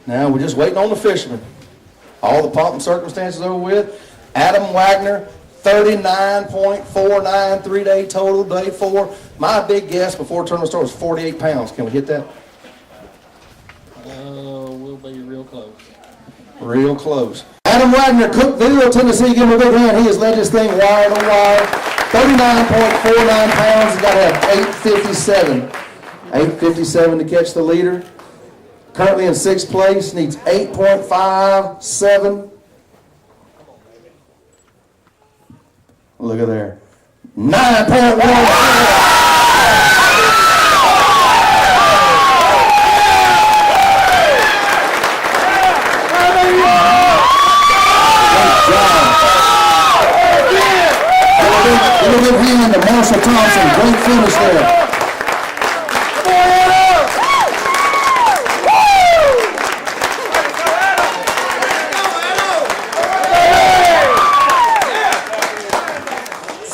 Now we're just waiting on the fishermen. All the pomp and circumstances over with. Adam Wagner, 39.49 3-day total, day 4. My big guess before tournament start was 48 pounds. Can we hit that? We'll be real close. Real close. Adam Wagner, Cookeville, Tennessee. Give him a big hand. He has led this thing wire to wire. 39.49 pounds. He's got to have 857. 857 to catch the leader. Currently in 6th place. Needs 8.57. Look at there. 9.1. Give a hand to Marshall Thompson. Great finish there.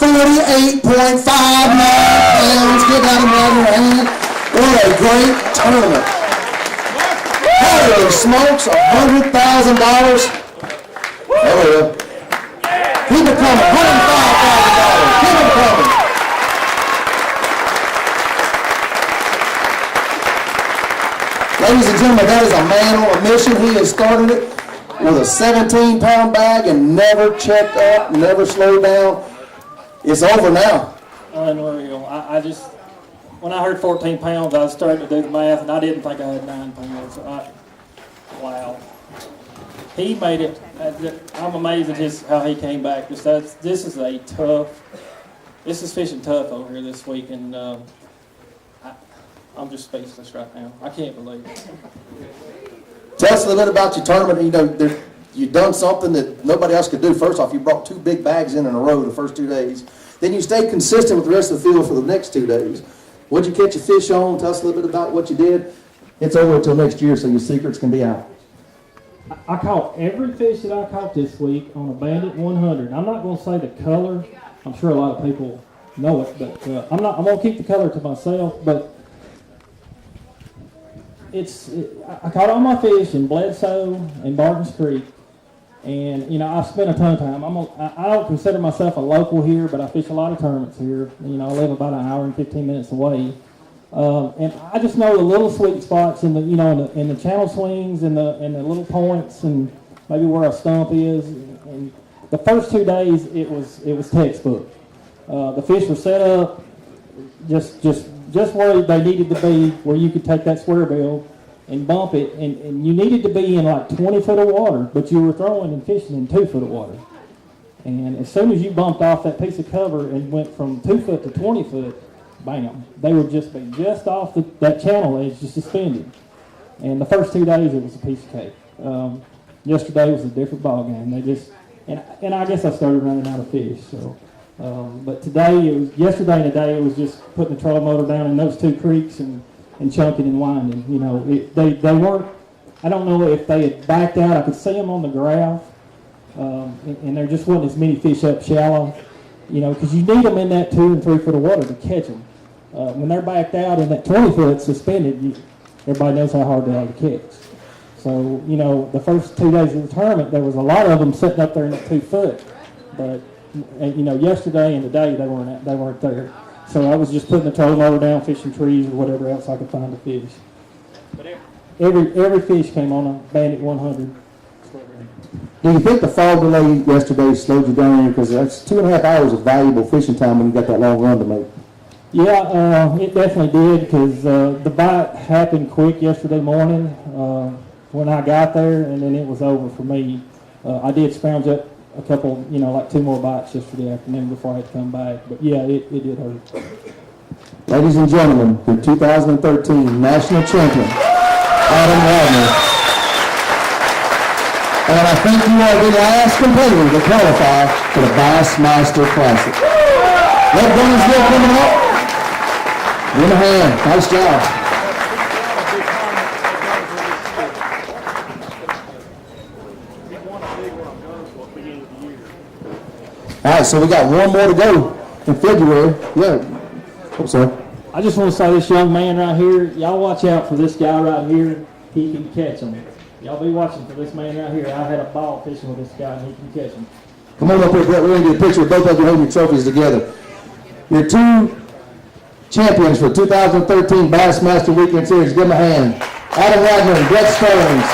48.59 pounds. Give Adam Wagner a hand. What a great tournament. Holy smokes, $100,000. There we go. Keep it coming. $105,000. Keep it coming. Ladies and gentlemen, that is a man on a mission. He has started it with a 17-pound bag and never checked up, never slowed down. It's over now. Unreal. I just, when I heard 14 pounds, I was starting to do the math, and I didn't think I had 9 pounds. Wow. He made it. I'm amazed at just how he came back. This is a tough. This is fishing tough over here this week, and I'm just speechless right now. I can't believe it. Tell us a little bit about your tournament. You know, you've done something that nobody else could do. First off, you brought 2 big bags in a row the first 2 days. Then you stayed consistent with the rest of the field for the next 2 days. What'd you catch your fish on? Tell us a little bit about what you did. It's over until next year, so your secrets can be out. I caught every fish that I caught this week on a Bandit 100. I'm not going to say the color. I'm sure a lot of people know it, but I'm going to keep the color to myself. But I caught all my fish in Bledsoe and Barton's Creek, and you know I spent a ton of time. I don't consider myself a local here, but I fish a lot of tournaments here. You know, I live about an hour and 15 minutes away. And I just know the little sweet spots in the in the channel swings and the little points and maybe where a stump is. And the first 2 days it was textbook. The fish were set up just where they needed to be, where you could take that square bill and bump it, and you needed to be in like 20 foot of water, but you were throwing and fishing in 2 foot of water. And as soon as you bumped off that piece of cover and went from 2 foot to 20 foot, bam, they would just be just off that channel edge, just suspended. And the first 2 days, it was a piece of cake. Yesterday was a different ball game. And I guess I started running out of fish. So, but yesterday and today, it was just putting the trolling motor down in those 2 creeks and chunking and winding. You know, they weren't. I don't know if they had backed out. I could see them on the graph, and there just wasn't as many fish up shallow. You know, because you need them in that 2 and 3 foot of water to catch them. When they're backed out in that 20 foot suspended, everybody knows how hard they are to catch. So, you know, the first 2 days of the tournament, there was a lot of them sitting up there in that 2 foot. But, you know, yesterday and today, they weren't there. So I was just putting the trolling motor down, fishing trees or whatever else I could find to fish. But every fish came on a Bandit 100. Do you think the fog delay yesterday slowed you down? Because that's 2.5 hours of valuable fishing time when you got that long run to make. Yeah, it definitely did, because the bite happened quick yesterday morning when I got there, and then it was over for me. I did scrounge up a couple, you know, like 2 more bites yesterday afternoon before I had to come back. But yeah, it did hurt. Ladies and gentlemen, the 2013 national champion, Adam Wagner. And I think you are the last competitor to qualify for the Bassmaster Classic. That Hendersonville coming up. Give him a hand. Nice job. All right, so we got 1 more to go in February. Yeah. Hope so. I just want to say, this young man right here, y'all watch out for this guy right here. He can catch them. Y'all be watching for this man right here. I had a ball fishing with this guy, and he can catch him. Come on up here, Brett. We're going to get a picture of both of you holding your trophies together. Your two champions for 2013 Bassmaster Weekend Series. Give them a hand. Adam Wagner and Brett Stearns.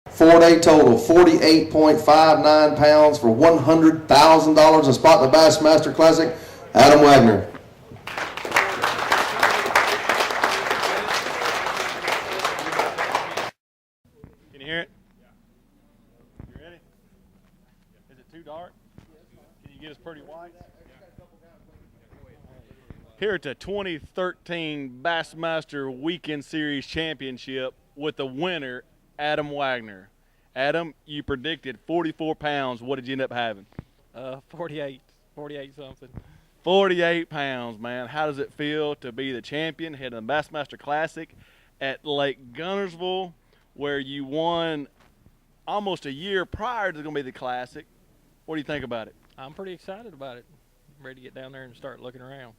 Four-day total, 48.59 pounds for $100,000. A spot in the Bassmaster Classic. Adam Wagner. Can you hear it? You ready? Is it too dark? Can you get us pretty white? Here at the 2013 Bassmaster Weekend Series Championship with the winner, Adam Wagner. Adam, you predicted 44 pounds. What did you end up having? 48 something. 48 pounds, man. How does it feel to be the champion heading the Bassmaster Classic at Lake Gunnersville, where you won almost a year prior to going to be the Classic? What do you think about it? I'm pretty excited about it. I'm ready to get down there and start looking around.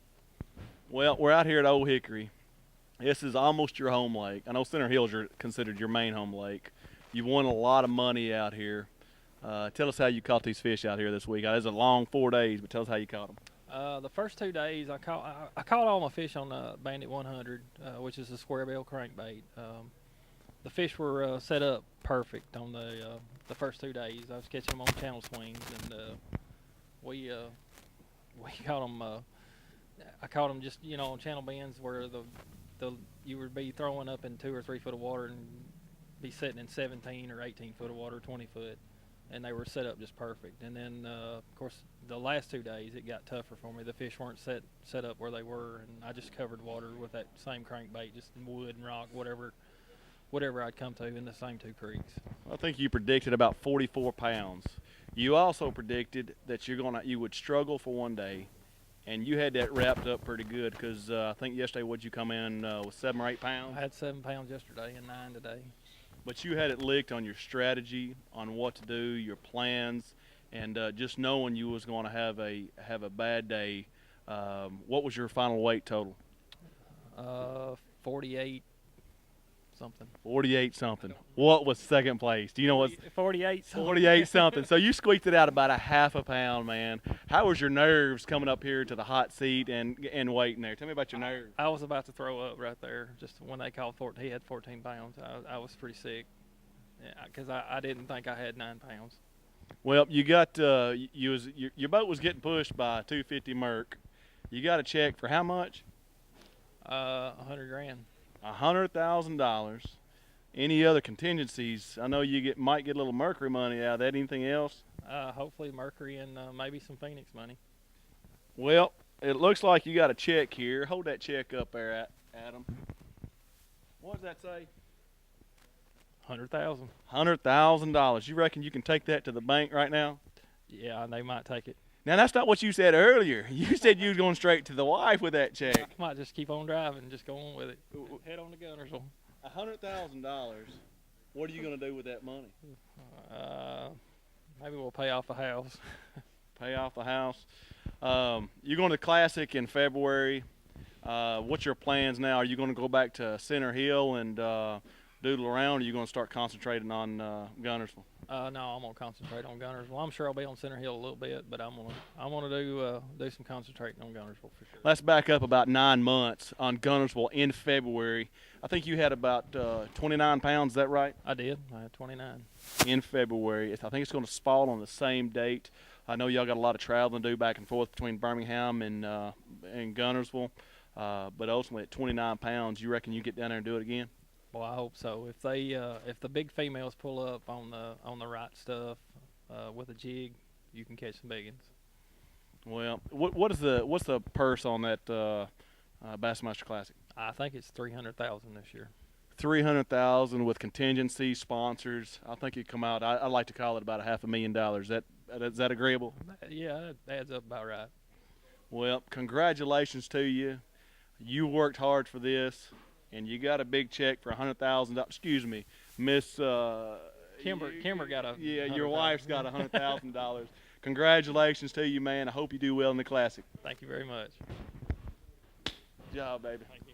Well, we're out here at Old Hickory. This is almost your home lake. I know Center Hills are considered your main home lake. You've won a lot of money out here. Tell us how you caught these fish out here this week. It was a long 4 days, but tell us how you caught them. The first 2 days, I caught all my fish on the Bandit 100, which is a square bill crankbait. The fish were set up perfect on the first 2 days. I was catching them on channel swings, and we caught them. I caught them just on channel bends where you would be throwing up in 2 or 3 foot of water and be sitting in 17 or 18 foot of water, 20 foot, and they were set up just perfect. And then of course the last 2 days it got tougher for me. The fish weren't set up where they were, and I just covered water with that same crankbait, just in wood and rock, whatever I'd come to in the same 2 creeks. I think you predicted about 44 pounds. You also predicted that you would struggle for 1 day, and you had that wrapped up pretty good because I think yesterday would you come in with 7 or 8 pounds? I had 7 pounds yesterday and 9 today. But you had it licked on your strategy, on what to do, your plans, and just knowing you was going to have a bad day. What was your final weight total? 48 something. 48 something. What was second place? Do you know what? 48 something. 48 something. So you squeaked it out about a half a pound, man. How was your nerves coming up here to the hot seat and waiting there? Tell me about your nerves. I was about to throw up right there. Just when they called he had 14 pounds. I was pretty sick because I didn't think I had 9 pounds. Well, you got your boat was getting pushed by a 250 Merc. You got a check for how much? $100 grand. $100,000. Any other contingencies? I know you might get a little Mercury money out of that. Anything else? Hopefully Mercury and maybe some Phoenix money. Well, it looks like you got a check here. Hold that check up there, Adam. What does that say? $100,000. $100,000. You reckon you can take that to the bank right now? Yeah, they might take it. Now, that's not what you said earlier. You said you was going straight to the wife with that check. I might just keep on driving, just go on with it. Head on to Gunnersville. $100,000. What are you going to do with that money? Maybe we'll pay off a house. Pay off the house. You're going to the Classic in February. What's your plans now? Are you going to go back to Center Hill and doodle around, or are you going to start concentrating on Gunnersville? No, I'm gonna concentrate on Gunnersville. I'm sure I'll be on Center Hill a little bit, but I'm gonna do some concentrating on Gunnersville for sure. Let's back up about 9 months on Gunnersville in February. I think you had about 29 pounds. Is that right? I did. I had 29 in February. I think it's going to fall on the same date. I know y'all got a lot of traveling to do back and forth between Birmingham and Gunnersville, but ultimately at 29 pounds, you reckon you get down there and do it again? Well, I hope so. If the big females pull up on the right stuff with a jig, you can catch some big ones. Well, what's the purse on that Bassmaster Classic? I think it's $300,000 this year. $300,000 with contingency sponsors. I think it come out. I like to call it about $500,000. Is that agreeable? Yeah, that adds up about right. Well, congratulations to you. You worked hard for this, and you got a big check for $100,000. Excuse me, Miss. Kimber got a. Yeah, your 100,000. wife's got $100,000. Congratulations to you, man. I hope you do well in the Classic. Thank you very much. Good job, baby. Thank you.